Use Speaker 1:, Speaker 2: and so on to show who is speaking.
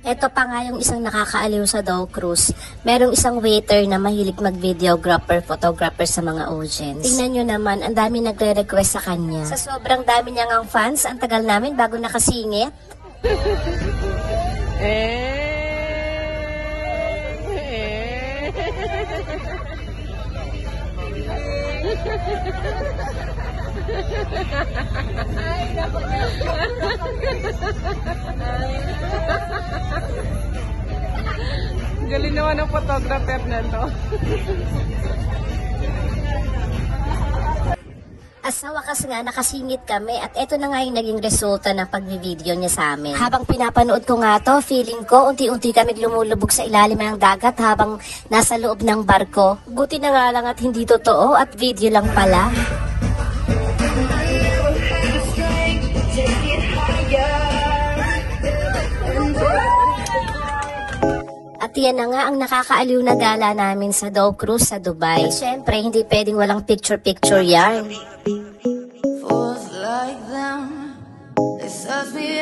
Speaker 1: Ito pa nga yung isang nakakaaliw sa Dow Cruise. Merong isang waiter na mahilig mag-videographer, photographer sa mga audience. Tingnan nyo naman, ang dami nagre-request sa kanya. Sa sobrang dami niya ngang fans, ang tagal namin bago nakasingit.
Speaker 2: Galing naman ang photographer na to.
Speaker 1: Sa wakas nga, nakasingit kami at eto na nga yung naging resulta ng pag-video niya sa amin. Habang pinapanood ko nga to, feeling ko unti-unti kami lumulubog sa ilalim ng dagat habang nasa loob ng barko. Buti na nga lang at hindi totoo at video lang pala. At yan na nga ang nakakaaliw na gala namin sa Dow Cruise sa Dubai. Siyempre, hindi pwedeng walang picture-picture yarn.
Speaker 3: Fools like them, they serve me